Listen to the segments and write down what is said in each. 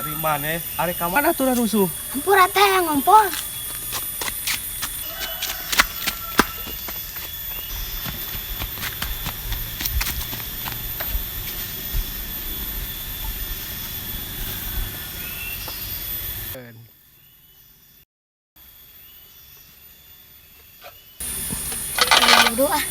Dari mana? Ari ka mana tuh rusuh? Hampura teh ngompol. Doa.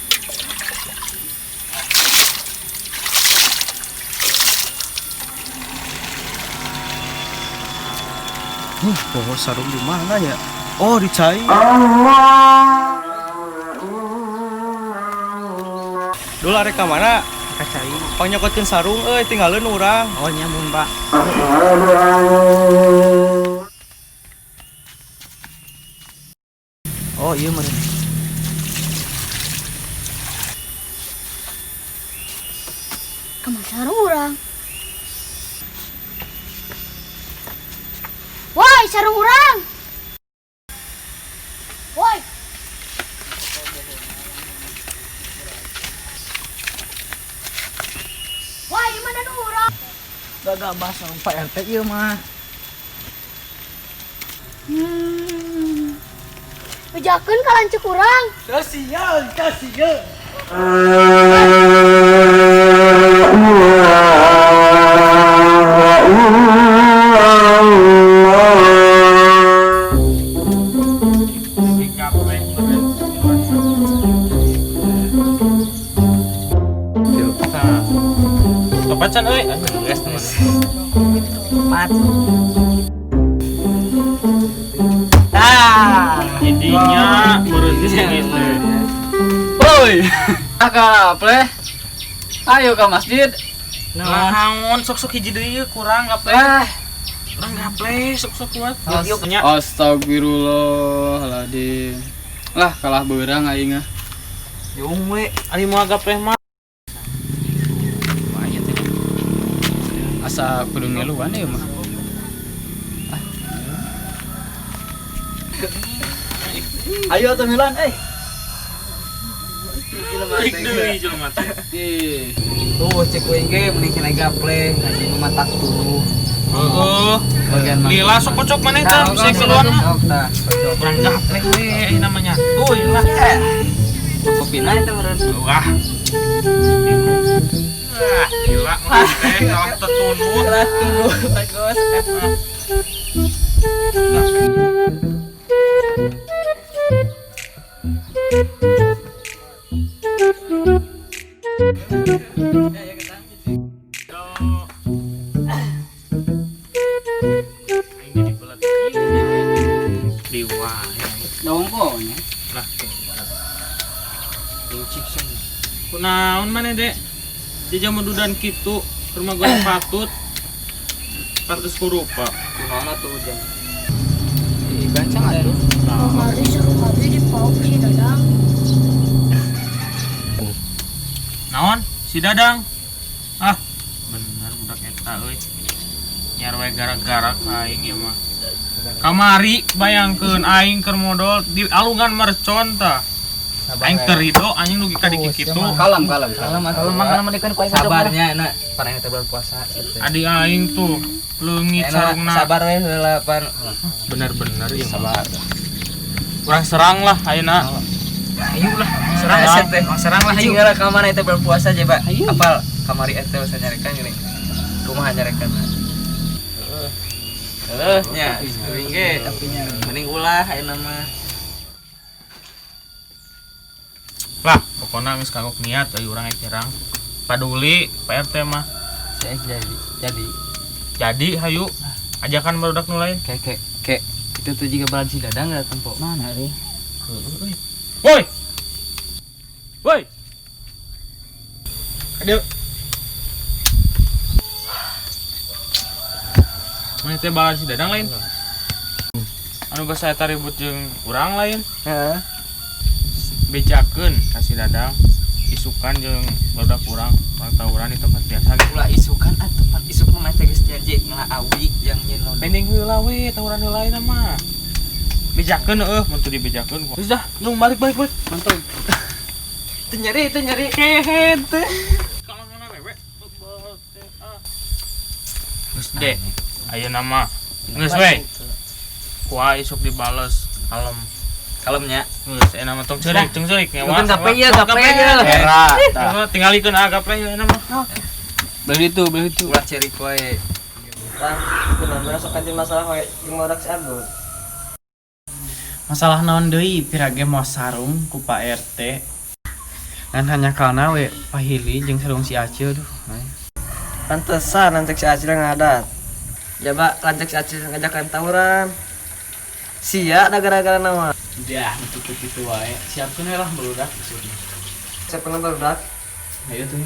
Pohon sarung di mana ya? Oh, di cai. Dulu ari ka mana? Ka cai. Panyokotin sarung tinggalin urang. Oh nyambung, Pak. Oh iya meureun. Kemana sarung urang? Woi, sarung urang. Woi. Woi, mana nu urang? Gagah bahasa Pak RT ieu mah. Bejakeun ka lanceuk urang. Kasihan. Pacan geus teman. Mat. Intinya berhenti gitu. Woi. Pleh. Ayo ke masjid. Naon sok-sok hiji deui kurang gaple. Kurang gaple sok-sok kuat. Astagfirullahaladzim. Lah kalah beurang aing ah. Yung we, ari moal gaple mah. Asa kudu ngeluhan ieu mah. Ayo atuh Milan, Baik deui jelema teh. Tuh cek we ge mending kena gaple, ngaji matak tubuh. Bagian mana? Lila sok kocok maneh teh, bisa keluar mah. Kurang gaple we namanya. Tuh lah. Kopina itu meureun. Wah. Gila teh kalah tetunut. Bagus. Dongkonya. Nah. Kunaon maneh dek? Di jaman dudan kitu, rumah gue patut. Patut kurupa. Kunaon atuh ujang? Gancang atuh. Kemarin suruh kami di pauk si Dadang. Naon? Si Dadang. Ah, bener budak eta euy. Nyar we gara-gara ka aing ieu mah. Kamari bayangkeun aing keur modal di alungan mercon tah. Aing terido anjing dugi ka dikit kitu. Kalem mangkana mandikan ku aing sabarnya enak parah teh bulan puasa gitu. Adi aing tuh leungit sarungna. Sabar we heula pan. Bener-bener ieu sabar. Kurang serang lah ayeuna. Ayo lah, serang aset teh. Serang lah ayo. Tinggal ka mana teh bulan puasa aja, Pak. Apal kamari eta bisa nyarekan geuning. Kumaha nyarekan mah. Nya, kuring ge mending ulah ayeuna mah. Lah, pokoknya geus kagok niat euy urang ecerang. Paduli Pak RT mah. Jadi hayu ajakan barudak nu lain. Kek itu tuh juga balan si Dadang datang po. Mana ri? Woi. Aduh. Mana teh balan si Dadang lain? Anu basa eta ribut jeung urang lain. Heeh. Bejakeun ka si Dadang. Isukan jeung barudak urang tawuran di tempat biasa gitu. Ulah isukan atuh pan isuk mah teh geus janji ngaawi yang nyeun. Pending heula we tawuran heula ayeuna mah. Bejakeun mun teu dibejakeun. Geus dah, nu balik. Mantap. Itu nyari. Hehe teh. Kalau ngana wewe. Geus deh. Ayo nama geus we. Kuah isuk dibales Kalemnya. geus nama tong ceurik ngewa. Bukan gape ya, gape ya. Era. Tinggalikeun gape nama. Beli itu. Ulah ceri wae. Benar-benar sok kantin masalah wae jeung modak si Argun. Masalah naon deui pirage mau sarung ku Pak RT. Dan hanya karena we pahili jeung sarung si Acil duh. Pantesan lantek si Acil ngadat. Coba lantek si Acil ngajakan tawuran. Sia da gara-gara naon? Dah itu wae. Siapkeun lah beludak maksudnya. Saya pernah barudak. Ayo tuh.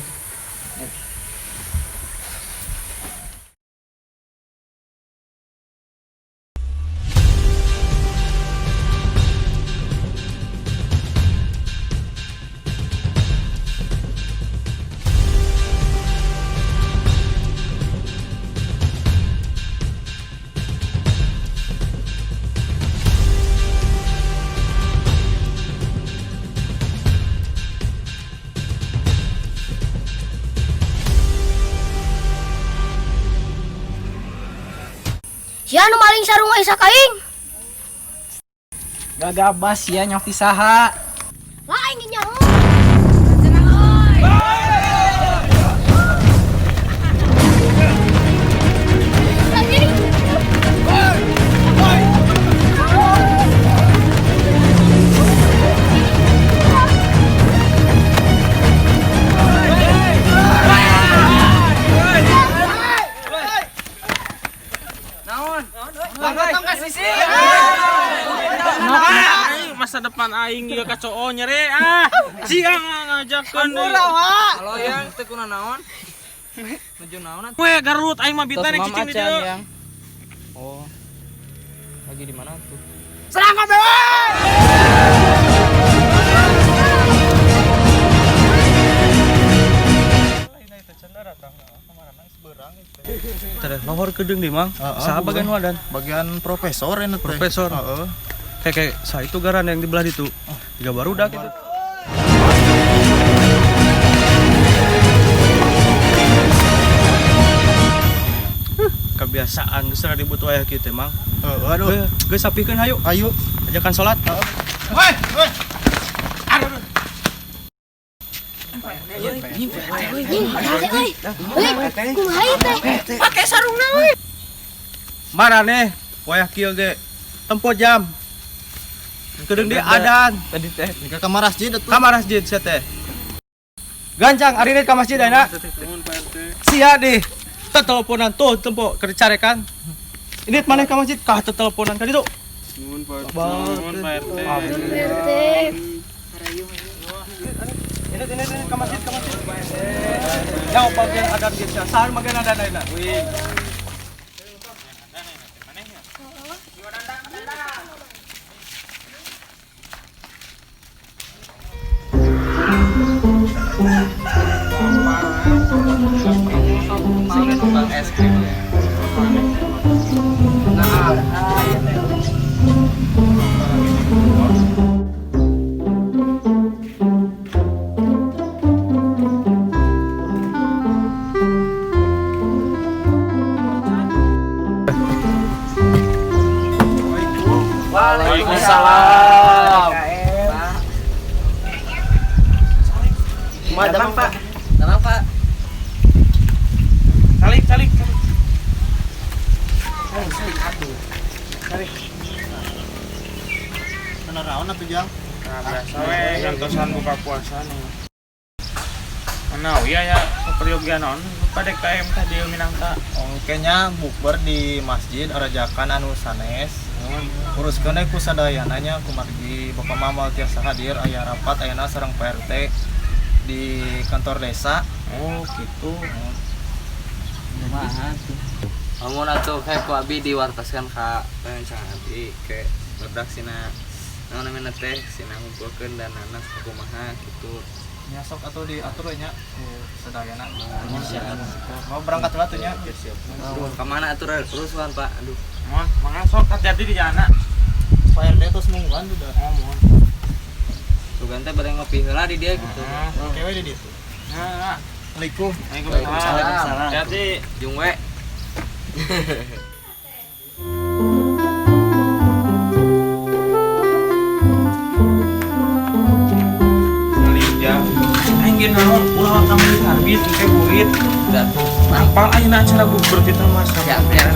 Sia nu maling sarung Aisyah kaing. Gagabas ya nyok ti saha. Lain ge nyaho. Masa depan aing ieu kacoo nyere siang ngajakeun deui. Halo yang teu kuna naon? Nuju naon? We Garut aing mah bitane cicing di dieu. Oh. Lagi di mana tuh? Serang kabeh. Teh lohor kedeung di Mang. Saha bagian wadan? Bagian profesor ini teh. Profesor. Heeh. Kayak saya itu garan yang di belah itu. Tiga barudak itu. Kebiasaan geus ribut wae kieu teh Mang. Aduh. Geus sapikeun hayu. Ayo. Ajakan salat. Kumaha teh? Pake sarungna we. Mana nih? Wayah kieu ge tempo jam. Kedeung di adan. Tadi teh. Nika ka masjid atuh. Kamar masjid sia teh. Gancang ari ka masjid ayeuna. Sia di. Teteleponan tuh tempo keur dicarekan. Ini maneh ka masjid kah teteleponan ka ditu. Nuhun Pak RT. RT. Ini ka masjid. Yang bagian adan ge sia. Saha bagian adan ayeuna? Wih. Bang es krim. Waalaikumsalam. Madam Pak. Tenang Pak. Salik. Bener naon atuh Jang? Nah, biasa we gantosan buka puasa nih. Mana ya keperyogian naon pada KM tadi Minangka. Ongkenya bukber di masjid arajakan anu sanes. Uruskeun ku sadayana nya kumargi Bapak Mamal tiasa hadir aya rapat ayeuna sareng PRT di kantor desa. Oh, gitu. Kumaha tuh? Amun atuh kayak ku abi diwartaskan ka rencana abi ke redaksina naon namanya teh sina ngumpulkeun danana sakumaha kitu. Nya sok atuh diatur we nya ku sadayana. Mau berangkat heula tuh nya. Ka mana atuh terusan Pak? Aduh. Mohon, mangga sok hati-hati di jalan. PRT tos mingguan udah. Mohon. Sugan teh bade ngopi heula di dia gitu. Oke we di ditu. Nah, Assalamualaikum. Waalaikumsalam. Waalaikumsalam. Hati-hati. Jung we. buit teh buit. Apal ayeuna acara bukber di taman. Ya biar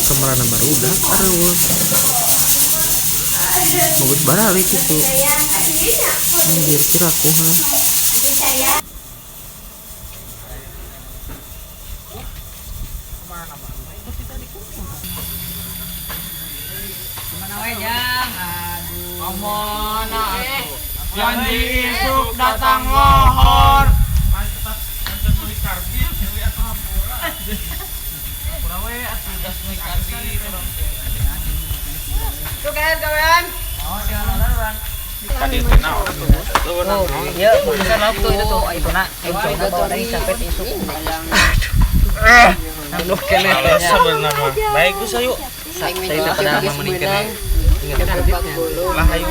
Kemana baru udah arewa. Bagus baralik itu. Anjir kira kuha. Janji isuk datang lohor. Mantap beli karbit, deui atuh hampura. Kurang we atuh gas beli karbit urang teh. tuh kan kawan. Oh, jangan nonton. Tadi teh naon atuh? Iya, bukan lauk tuh itu tuh. Ayo nak, ayo bawa dari sampai isuk. Aduh kene teh. Sebenarnya baik Gus ayo. Saya itu pada memenikkan. Lah ayo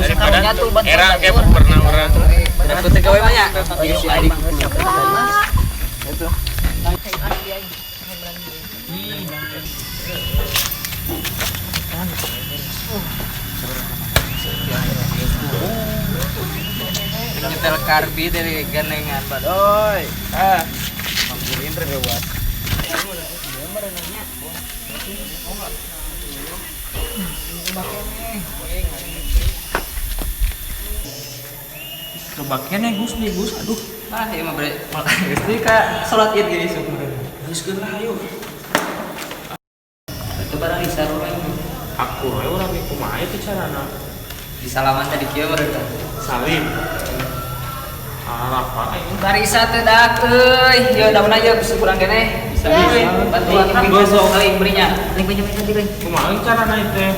daripada era kayak pernah orang. Aku teh gawe banyak. Itu. Nyetel karbi dari gandengan badoy. Panggirin terlewat. Kebakian ya Gus nih Gus, aduh. Ah, ieu mah bre. Geus ka salat Id geus sebenarnya. Geuskeun lah ayo. Itu barang isaru Aku we urang ge kumaha teh carana? di salaman tadi kieu mereka. Salim. Apa ayo? Barisa teh dak euy. Yo daun aja geus kurang keneh. Bisa euy. Bantuan gosok kali berinya. Ling pinjam tadi ling. Kumaha carana ieu teh?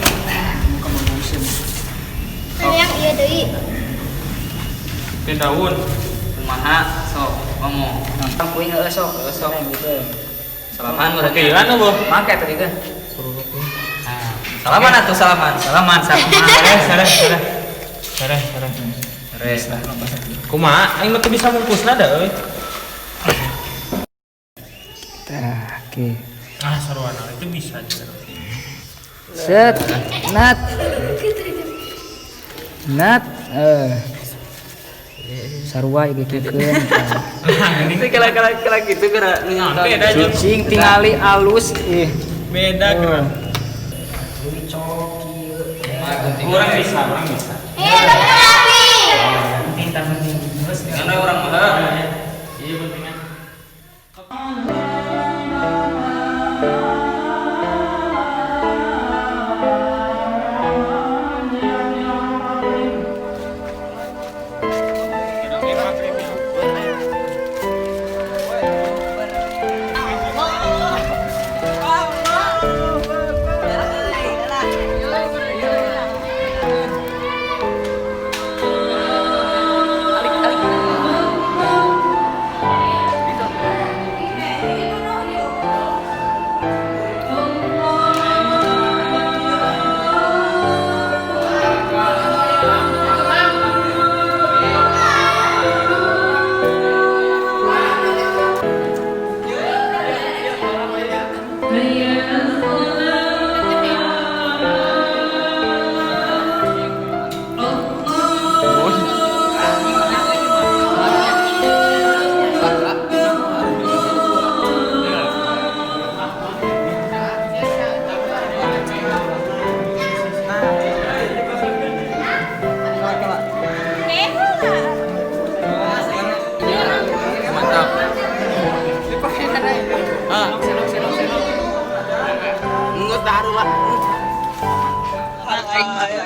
Sayang iya deui. Teh daun. Kumaha sok ngomong. Nang kuing sok gitu. Salaman mereka. Oke, anu boh. Make tadi kan. Salaman atuh salaman. Salaman. Sare. Res lah. Kumaha aing mah teu bisa mungkusna da euy. Tah, oke. Ah sarwana itu bisa aja. Set. Nat. Sarua geukeun. Itu kala gitu geura nu Beda jeung cing tingali alus beda geura. Kurang bisa. Karena orang mah Iya pentingnya.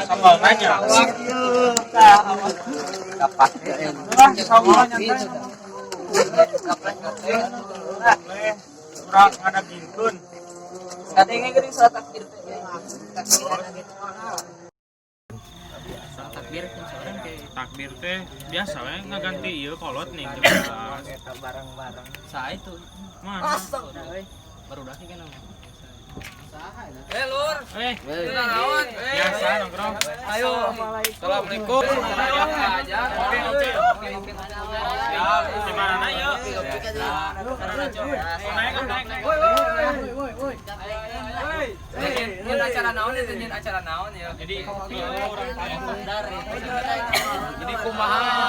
Sambal nanya. kapak. Urang ada gintun. Katanya geuning salat takbir teh. Takbir seorang kayak takbir teh biasa we ngaganti ieu kolot nih jam 11. Bareng-bareng. Saha itu? Mana? Baru dah kan. Lur. Naon? Biasa nongkrong. Ayo. Assalamualaikum. Oke. Di mana yuk? Naik. Nyen acara naon itu acara naon ya. Jadi kumaha